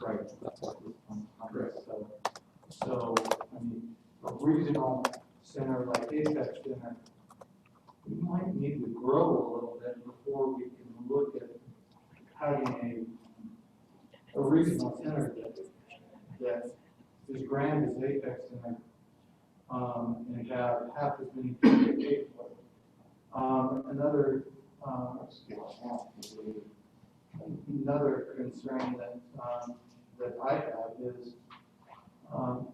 right, that's what this Congress. So, I mean, a regional center like Apex Center, we might need to grow a little bit before we can look at having a regional center that is grand as Apex Center, and have half as many people paid for it. Another concern that I have is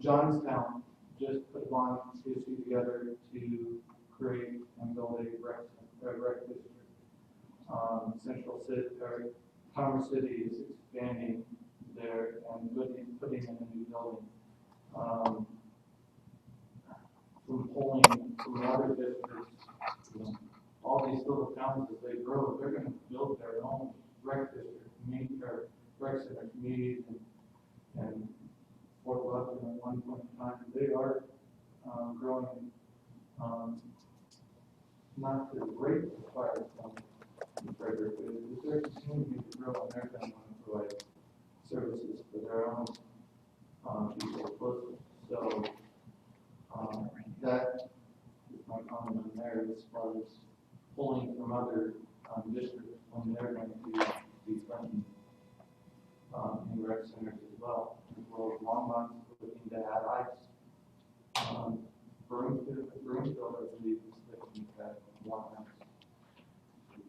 Johnstown just put a bond issue together to create and build a rec district. Central City, or Commerce City is expanding there and putting in a new building. From polling from other districts, all these little towns as they grow, they're going to build their own rec district, or rec center communities, and Fort Lebanon at one point in time, they are growing, not to the rate required from Frederick, but if they're continuing to grow, and they're going to want to provide services for their own people closely. So that is my comment on there as far as pulling from other districts when they're going to be funding in rec centers as well. As well as Longmont looking to add ice. Broomfield, I believe, is looking to add one ice.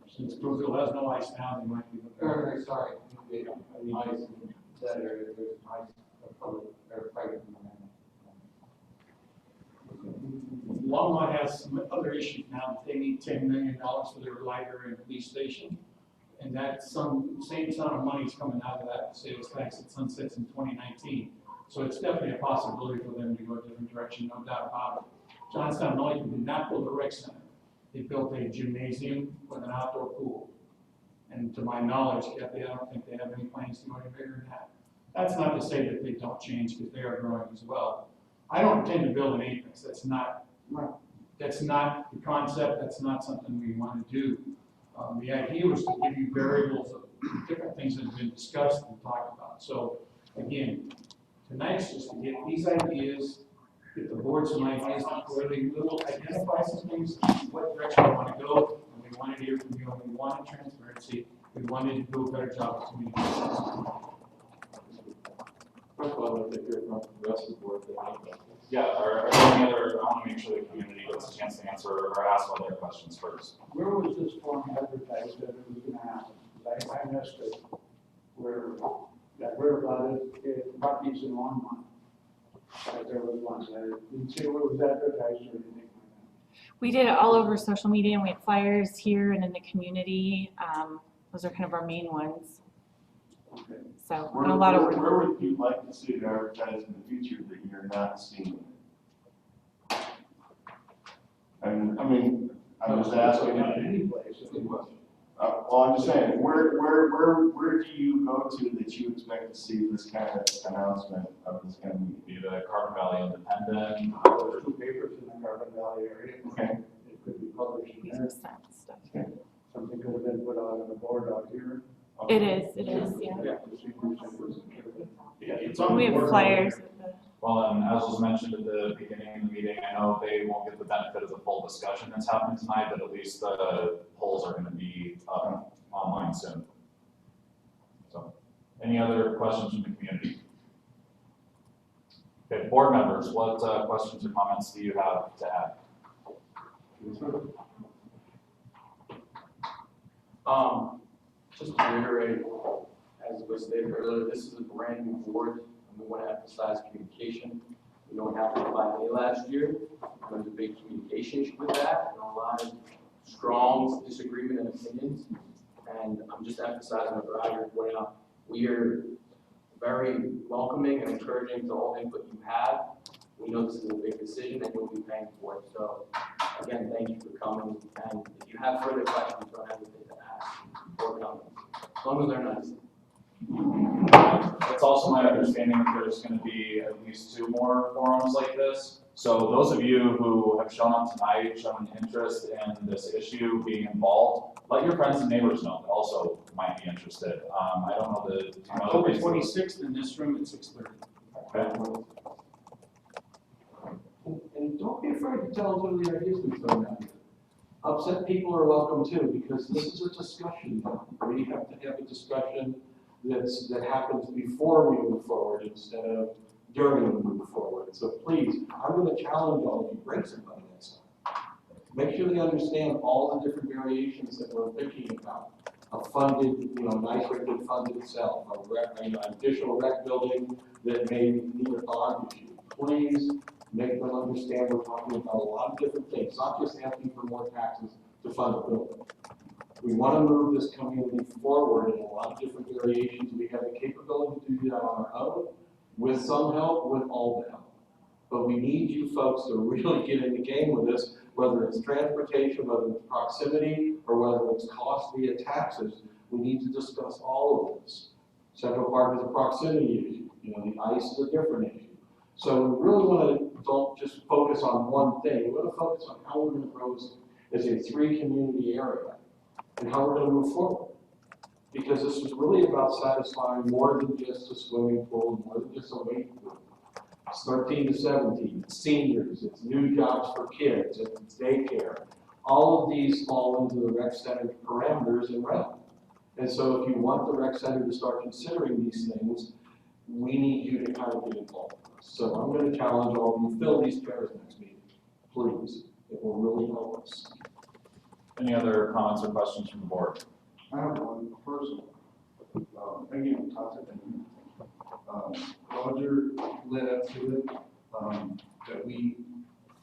Since Broomfield has no ice now, they might be looking. Sorry, ice in that area. There's ice, public or private. Longmont has some other issues now. They need $10 million for their library and police station. And that same sum of money is coming out of that sales tax that sunsets in 2019. So it's definitely a possibility for them to go a different direction, no doubt about it. Johnstown Northern did not build a rec center. They built a gymnasium with an outdoor pool. And to my knowledge, Kathy, I don't think they have any plans to go any bigger than that. That's not to say that they don't change, because they are growing as well. I don't intend to build an Apex. That's not the concept. That's not something we want to do. The idea was to give you variables of different things that have been discussed and talked about. So again, tonight's just to get these ideas, get the board some ideas where they will identify some things, what direction we want to go, and we wanted to hear from you, and we wanted transparency. We wanted to do a better job of communication. First of all, I'd like to hear from the rest of the board. Yeah, are there any other, I want to make sure the community gets a chance to answer or ask all their questions first. Where was this form advertised that it was going to happen? I missed it. Where I heard about it, properties in Longmont. There was one. I didn't see where it was advertised or anything like that. We did it all over social media, and we had flyers here and in the community. Those are kind of our main ones. Okay. So a lot of work. Where would you like to see it advertised in the future that you're not seeing? And I mean, I'm just asking. Any place. Well, I'm just saying, where do you go to that you expect to see this kind of announcement of this kind of meeting? Be the Carbon Valley Independent. There's two papers in the Carbon Valley area. Okay. It could be published in there. Stuff. Okay. Something could have been put out on the board out here. It is, yeah. Yeah, It's on We the have board. flyers. Well, and as was mentioned at the beginning of the meeting, I know they won't get the benefit of the full discussion that's happening tonight, but at least the polls are going to be up online soon. So, any other questions from the community? Okay, board members, what questions or comments do you have to add? Just to reiterate, as was stated earlier, this is a brand new board, and we want to emphasize communication. We know what happened by May last year. There was a big communication issue with that, and a lot of strong disagreement and opinions. And I'm just emphasizing what Roger pointed out. We are very welcoming and encouraging to all input you have. We know this is a big decision, and you'll be paying for it. So, again, thank you for coming. And if you have further questions, don't hesitate to ask or comments, as long as they're nice. It's also my understanding that there's going to be at least 2 more forums like this. So those of you who have shown up tonight, shown interest in this issue, being involved, let your friends and neighbors know that also might be interested. I don't know the. do you know the October basis? 26th in this room at 6:30. Okay. And don't be afraid to tell them some of the ideas we throw out here. Upset people are welcome too, because this is a discussion. We have to have a discussion that happens before we move forward instead of during we move forward. So please, I'm going to challenge all of you, bring somebody next time. Make sure they understand all the different variations that we're thinking about. A funded, nice rate funded itself, an additional rec building that may need a bond issue. Please make them understand we're talking about a lot of different things, not just asking for more taxes to fund a building. We want to move this community forward in a lot of different variations. We have the capability to do that on our own, with some help, with all the help. But we need you folks to really get in the game with this, whether it's transportation, whether it's proximity, or whether it's cost via taxes. We need to discuss all of this. Central Park is a proximity issue. The ice is a different issue. So we really want to don't just focus on one thing. We want to focus on how we're going to grow as a three-community area and how we're going to move forward. Because this is really about satisfying more than just a swimming pool, more than just a weight pool. It's 13 to 17, it's seniors, it's new jobs for kids, it's daycare. All of these fall into the rec center parameters and realm. And so if you want the rec center to start considering these things, we need you to kind of get involved with us. So I'm going to challenge all of you, fill these chairs next meeting, please. It will really help us. Any other comments or questions from the board? I have one personal. Again, Todd said, Roger led up to it, that we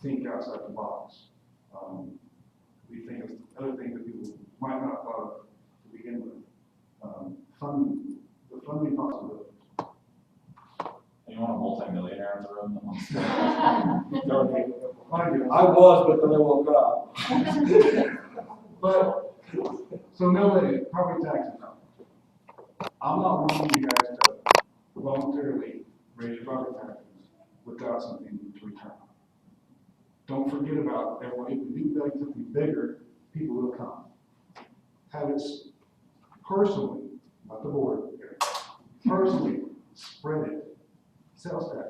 think outside the box. We think of other things that people might not have thought of to begin with. Funding, the funding possibilities. Anyone a multi-millionaire in the room that wants to? I was, but then I woke up. But, so no levy, property taxes. I'm not wanting you guys to voluntarily raise your property taxes without something to return. Don't forget about that. If we do something bigger, people will come. Have it personally, not the board, personally spread it. Sales tax.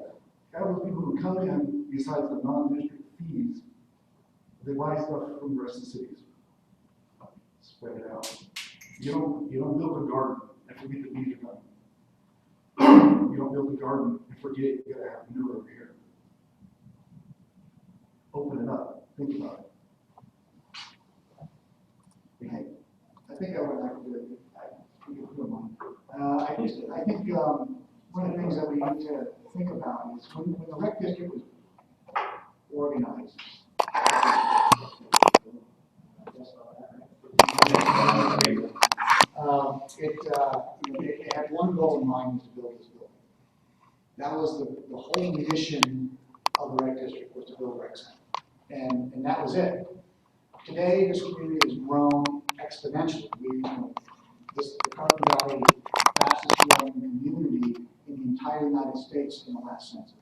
Have those people who come in, besides the non-district fees, they buy stuff from the rest of the cities. Spread it out. You don't build a garden and forget the bees are coming. You don't build a garden and forget you gotta have manure over here. Open it up. Think about it. Okay. I think I would like to do it. I think one of the things that we need to think about is when the rec district was organized. It had one goal in mind, was to build this building. That was the whole mission of the rec district, was to build a rec center. And that was it. Today, this community has grown exponentially. The Carson Valley, fastest growing community in the entire United States in the last census.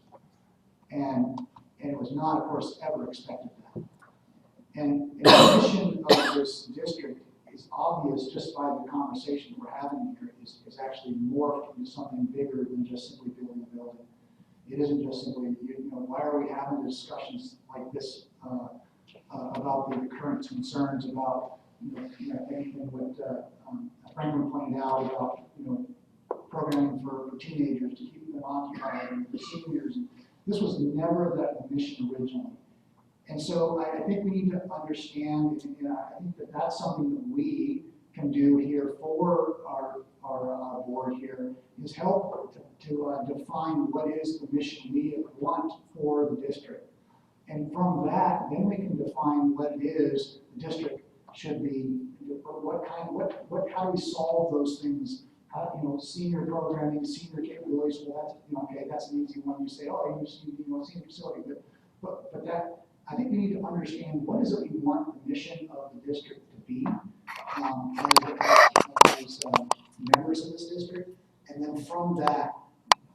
And it was not, of course, ever expected that. And the mission of this district is obvious just by the conversation we're having here, is actually morphed into something bigger than just simply building a building. It isn't just simply, why are we having discussions like this about the current concerns about, anything what Franklin pointed out about, programming for teenagers to keep them occupied and for seniors. This was never the mission originally. And so I think we need to understand, and I think that that's something that we can do here for our board here, is help to define what is the mission we want for the district. And from that, then we can define what it is the district should be, how do we solve those things? How, senior programming, senior capabilities, well, that's, that's an easy one. You say, oh, you senior facility, but that, I think we need to understand what is it we want the mission of the district to be as members of this district, and then from that,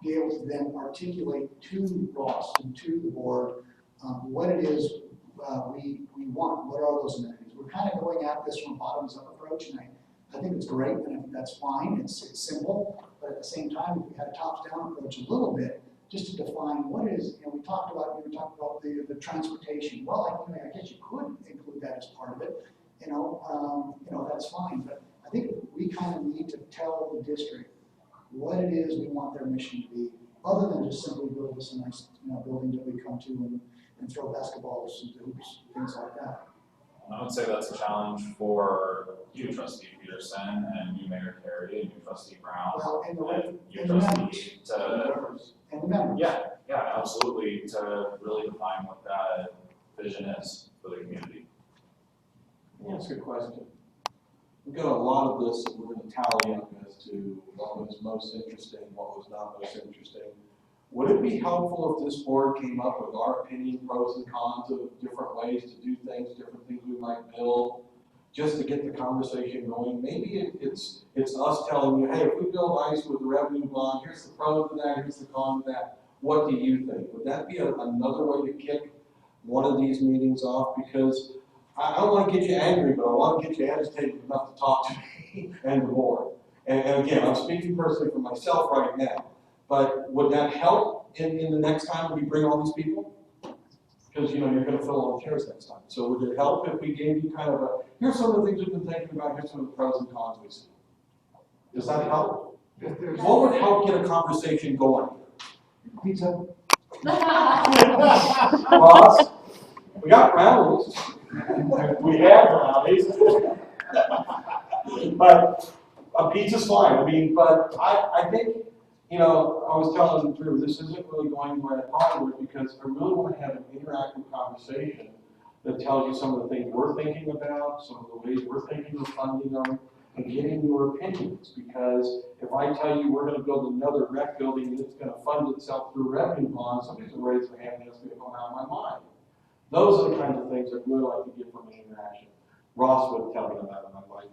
be able to then articulate to Ross and to the board what it is we want, what are those amenities. We're kind of going at this from a bottoms-up approach, and I think it's great, and I think that's fine, it's simple, but at the same time, if we had a tops-down approach a little bit, just to define what is, we talked about, the transportation. Well, I guess you could include that as part of it, that's fine, but I think we kind of need to tell the district what it is we want their mission to be, other than just simply build us a nice, building that we come to and throw basketballs and hoops, things like that. I would say that's a challenge for you, Trustee Peterson, and you, Mayor Carey, and you, Trustee Brown, Well, and you, the members. Trustee, to, And the members. yeah, absolutely, to really define what that vision is for the community. That's a good question. We've got a lot of this that we're going to tally up as to what was most interesting, what was not most interesting. Would it be helpful if this board came up with our opinion, pros and cons of different ways to do things, different things we might build, just to get the conversation going? Maybe it's us telling you, hey, if we build ICE with the revenue bond, here's the pros of that, here's the cons of that. What do you think? Would that be another way to kick one of these meetings off? Because I don't want to get you angry, but I want to get you agitated enough to talk to me and the board. And again, I'm speaking personally for myself right now. But would that help in the next time we bring all these people? Because you're going to fill all the chairs next time. So would it help if we gave you kind of here's some of the things we've been thinking about, here's some of the pros and cons we see. Does that help? What would help get a conversation going? Pizza. Ross, we got brownies. We have brownies. But a pizza's fine. But I think, I was telling the crew, this isn't really going where I thought it would, because I really want to have an interactive conversation that tells you some of the things we're thinking about, some of the ways we're thinking of funding them, and getting your opinions. Because if I tell you we're going to build another rec building and it's going to fund itself through revenue bonds, somebody's going to raise their hand and it's going to come out of my mind. Those are the kinds of things I'd really like to get from an interaction. Ross would tell me about it, I might.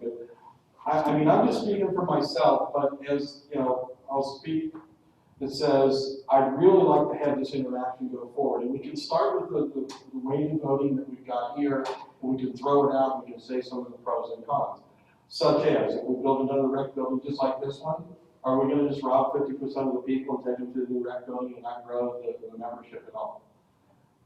But I'm just speaking for myself, but as I'll speak that says I'd really like to have this interaction go forward. And we can start with the weighted voting that we've got here, and we can throw it out and we can say some of the pros and cons. Such as, if we build another rec building just like this one, are we going to just rob 50% of the people and take them to the new rec building and not grow the membership at all?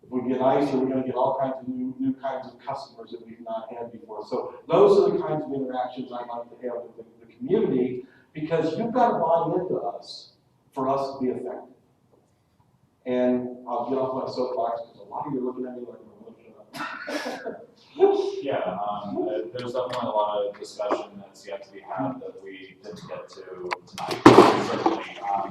If we get ICE, are we going to get all kinds of new kinds of customers that we've not had before? So those are the kinds of interactions I'd like to have with the community, because you've got to buy into us for us to be effective. And I'll get off my soapbox because a lot of you are looking at me like I'm going to shut up. Yeah, there's definitely a lot of discussion that's yet to be had that we didn't get to tonight. Certainly,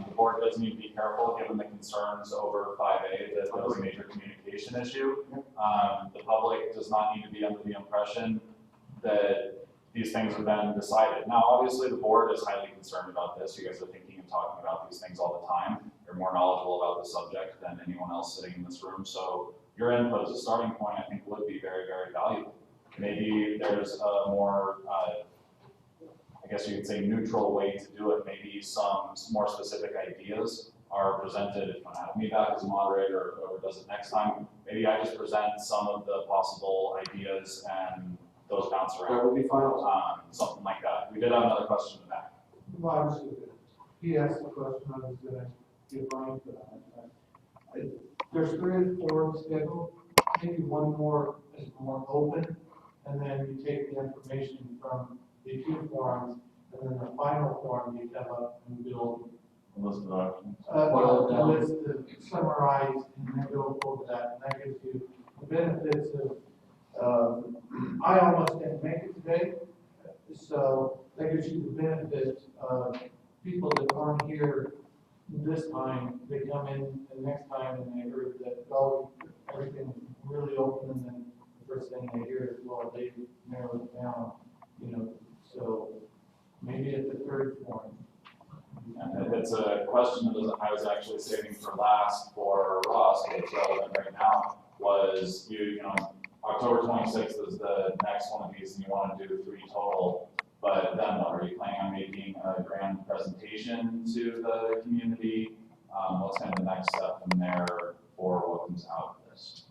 the board does need to be careful given the concerns over 5A that there was a major communication issue. The public does not need to be under the impression that these things have been decided. Now, obviously, the board is highly concerned about this. You guys are thinking and talking about these things all the time. You're more knowledgeable about the subject than anyone else sitting in this room. So your input as a starting point, I think, would be very, very valuable. Maybe there's a more, I guess you could say, neutral way to do it. Maybe some more specific ideas are presented. If you want to have me back as a moderator, or whoever does it next time, maybe I just present some of the possible ideas and those bounce around. That would be fine. Something like that. We did have another question in the back. Well, he asked the question, I was going to give Brian for that. There's 3 or 4 scheduled, maybe one more is more open, and then you take the information from the 2 forums, and then the final forum you come up and build A list of options. a list to summarize and then go over that, and that gives you the benefits of, I almost didn't make it today, so that gives you the benefits of people that aren't here this time, they come in the next time and they heard that, oh, everything was really open, and then the first thing they hear is, well, they narrowed it down, so maybe at the 3rd forum. And it's a question that I was actually saving for last for Ross, but it's relevant right now, was October 26th is the next one of these, and you want to do 3 total. But then what, are you planning on making a grand presentation to the community? What's kind of the next step from there for what comes out of this?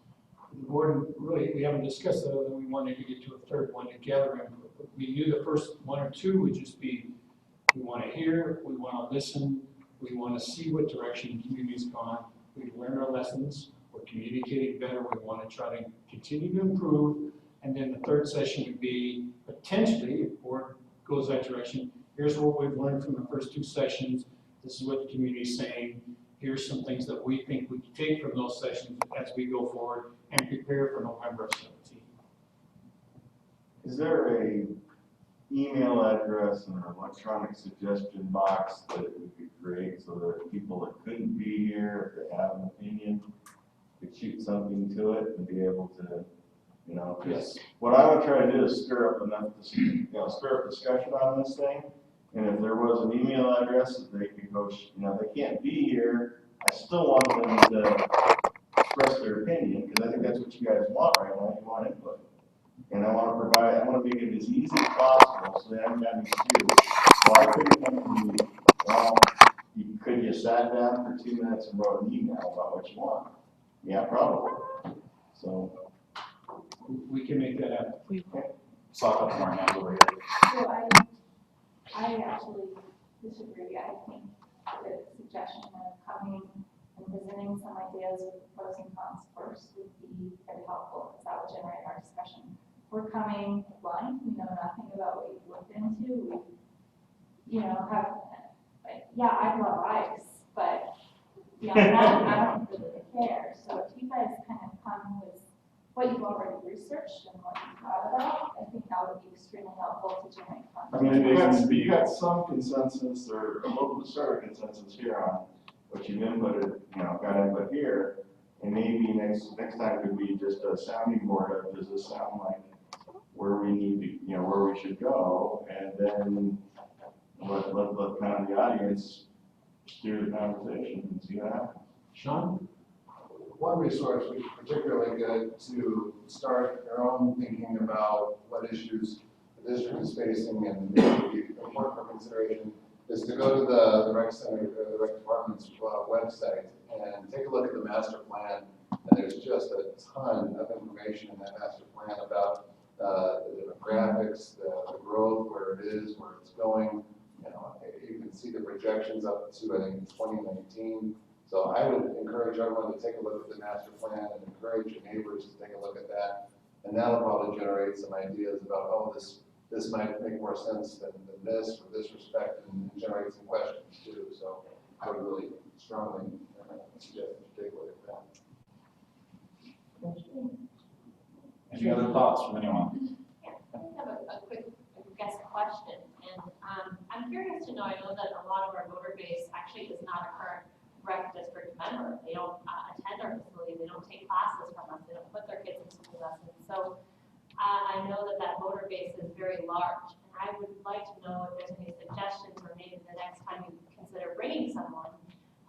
the board, really, we haven't discussed it, other than we wanted to get to a third one together. And we knew the first one or two would just be, we want to hear, we want to listen, we want to see what direction the community's gone, we've learned our lessons, we're communicating better, we want to try to continue to improve. And then the third session would be potentially, if the board goes that direction, here's what we've learned from the first two sessions, this is what the community's saying, here's some things that we think we can take from those sessions as we go forward and prepare for November of 17. Is there a email address and an electronic suggestion box that we could create so that people that couldn't be here, if they have an opinion, could shoot something to it and be able to, you know, 'cause Yes. what I would try to do is stir up stir up discussion on this thing. And if there was an email address that they could go, they can't be here, I still want them to express their opinion, because I think that's what you guys want right now, you want input. And I want to make it as easy as possible, so they haven't got any excuse. Well, I couldn't come to the meeting. Well, could you sat down for 2 minutes and wrote an email about what you want? Yeah, probably. So. We can make that happen. Sock up more hands over here. So I actually disagree. I think the suggestion of coming and presenting some ideas with the pros and cons first would be very helpful, because that would generate our discussion. We're coming blind, we know nothing about what you've looked into, we, I love ice, but beyond that, I don't really care. So if you guys kind of come with what you've already researched and what you've thought about, I think that would be extremely helpful to generate I mean, content. you got some consensus or a little bit of consensus here on what you've inputted, got input here. And maybe next time could be just a sounding board of, does this sound like where we need to, where we should go? And then let kind of the audience steer the conversation and see what happens. Sean? One resource would be particularly good to start their own thinking about what issues the district is facing and maybe important for consideration is to go to the rec center, the rec department's website and take a look at the master plan. And there's just a ton of information in that master plan about the demographics, the growth, where it is, where it's going. You can see the projections up to, I think, 2019. So I would encourage everyone to take a look at the master plan and encourage your neighbors to take a look at that. And that'll probably generate some ideas about, oh, this might make more sense than this or this respect, and generate some questions too. So I would really strongly suggest you take a look at that. Any other thoughts from anyone? Yeah, I have a quick, question, and I'm curious to know, I know that a lot of our voter base actually is not a current rec district member. They don't attend our facility, they don't take classes from us, they don't put their kids in school lessons. So I know that voter base is very large, and I would like to know if there's any suggestions, or maybe the next time you consider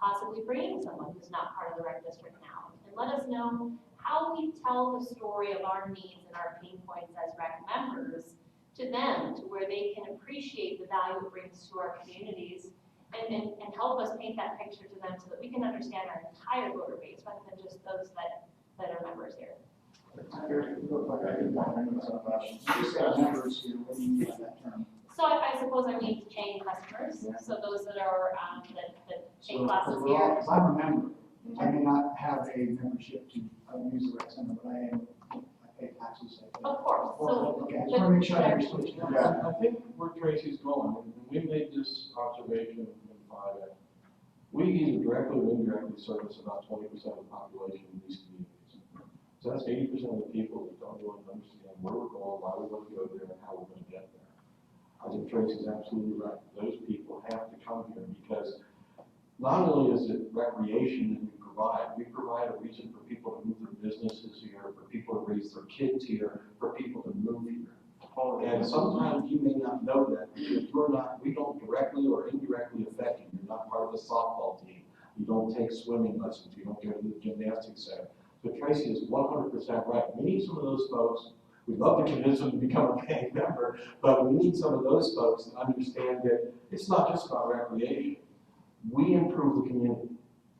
possibly bringing someone who's not part of the rec district now, and let us know how we tell the story of our needs and our pain points as rec members to them, to where they can appreciate the value it brings to our communities, and help us paint that picture to them so that we can understand our entire voter base rather than just those that are members here. So I suppose I mean paying customers, so those that are, that take classes here. If I'm a member, I may not have a membership to use the rec center, but I pay taxes. Of course, so. Okay, I just want to make sure I understood. Yeah, I think where Tracy's going, and we made this observation in 5A. We either directly or indirectly service about 20% of the population in these communities. So that's 80% of the people that don't really understand where we're going, why we want to go there, and how we're going to get there. I think Tracy's absolutely right. Those people have to come here, because not only is it recreation that we provide a reason for people to move their businesses here, for people to raise their kids here, for people to move here. And sometimes you may not know that, because we don't directly or indirectly affect you. You're not part of the softball team. You don't take swimming lessons. You don't go to the gymnastics center. So Tracy is 100% right. We need some of those folks. We'd love to convince them to become a paying member, but we need some of those folks to understand that it's not just about recreation. We improve the community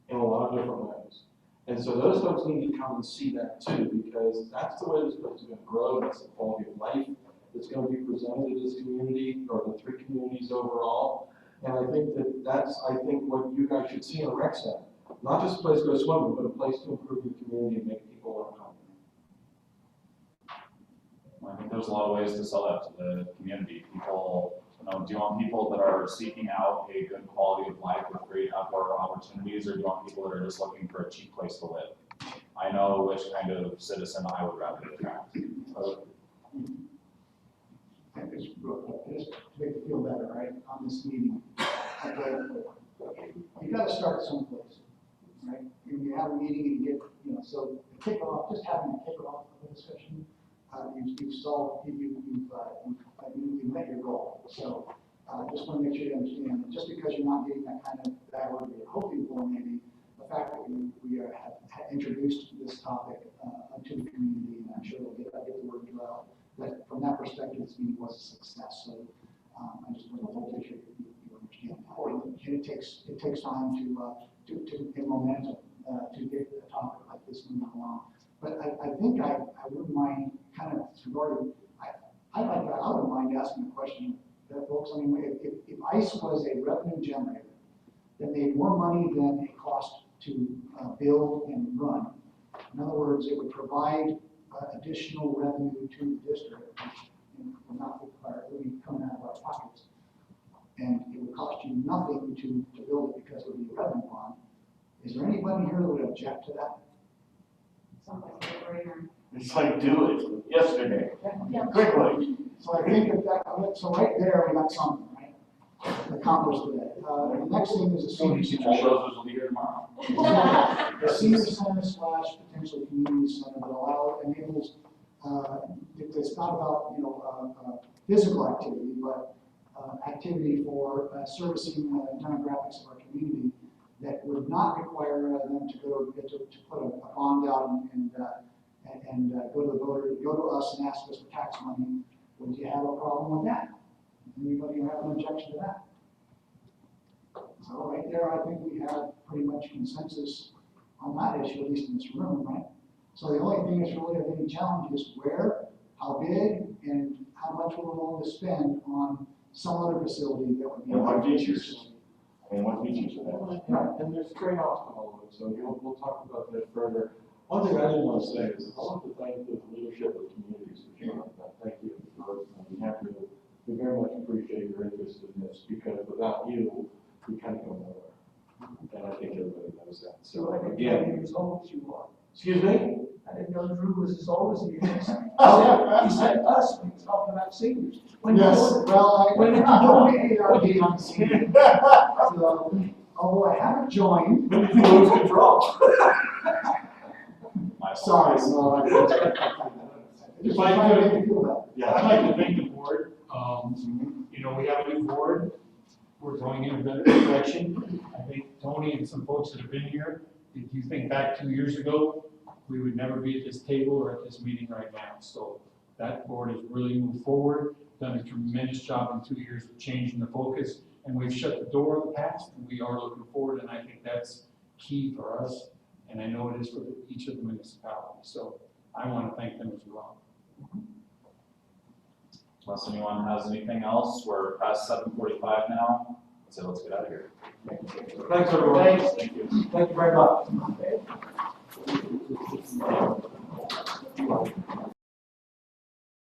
in a lot of different ways. And so those folks need to come and see that too, because that's the way this place is gonna grow, that's the quality of life that's gonna be presented to this community, or the 3 communities overall. And I think that's what you guys should see in a rec center. Not just a place to go swimming, but a place to improve the community and make people want to come. I think there's a lot of ways to sell that to the community. People, do you want people that are seeking out a good quality of life with great outdoor opportunities, or do you want people that are just looking for a cheap place to live? I know which kind of citizen I would rather attract. Just to make you feel better, right, on this meeting. You gotta start someplace, right? You have a meeting and you get, so the kickoff, just having a kickoff of a discussion, you've solved, you've met your goal. So, just wanna make sure you understand, that just because you're not getting that kind of, that what you're hoping for maybe, the fact that we have introduced this topic, to the community, and I'm sure we'll get the word out. That from that perspective, this meeting was a success. So I just want to make sure you understand that. And it takes time to get momentum to get a topic like this moving along. But I think I wouldn't mind kind of regarding, I wouldn't mind asking a question that folks, I mean, if ICE was a revenue generator that made more money than it cost to build and run, in other words, it would provide additional revenue to the district, which will not require, it will be coming out of our pockets. And it would cost you nothing to build it because it would be a revenue bond. Is there anybody here that would object to that? It's like, do it yesterday, quickly. So I think so right there, we got something, right? Accomplished today. The next thing is a senior center. Bulldozers will be here tomorrow. The senior center / potential community center that enables, it's not about, physical activity, but activity for servicing demographics of our community that would not require them to go to put a bond out and go to the voter, go to us and ask us for tax money. Would you have a problem with that? Anybody have an objection to that? So right there, I think we have pretty much consensus on that issue, at least in this room, right? So the only thing that's really of any challenge is where, how big, and how much we're willing to spend on some other facility that would be. And what features? And what features are that? Yeah, and there's trade-offs to all of it, so we'll talk about that further. One thing I did want to say is I want to thank the leadership of communities for showing up. Thank you. We very much appreciate your interest in this, because without you, we kind of go nowhere. And I think everybody knows that. So again, You're as old as you are. excuse me? I didn't know Drew was as old as he is. Oh, yeah. He said us, when he was talking about seniors. Yes, well, When did you I'm join? ARD on the scene. So, although I haven't joined. When did you lose control? Sorry, no, I just If trying I to could, make you feel better. I'd like to thank the board. We have a new board. We're going in a better direction. I think Tony and some folks that have been here, if you think back 2 years ago, we would never be at this table or at this meeting right now. So that board has really moved forward, done a tremendous job in 2 years of changing the focus, and we've shut the door on the past, and we are looking forward, and I think that's key for us, and I know it is for each of the municipalities. So I want to thank them as well. Unless anyone has anything else, we're past 7:45 now, so let's get out of here. Thanks, everyone. Thanks. Thank you. Thank you very much.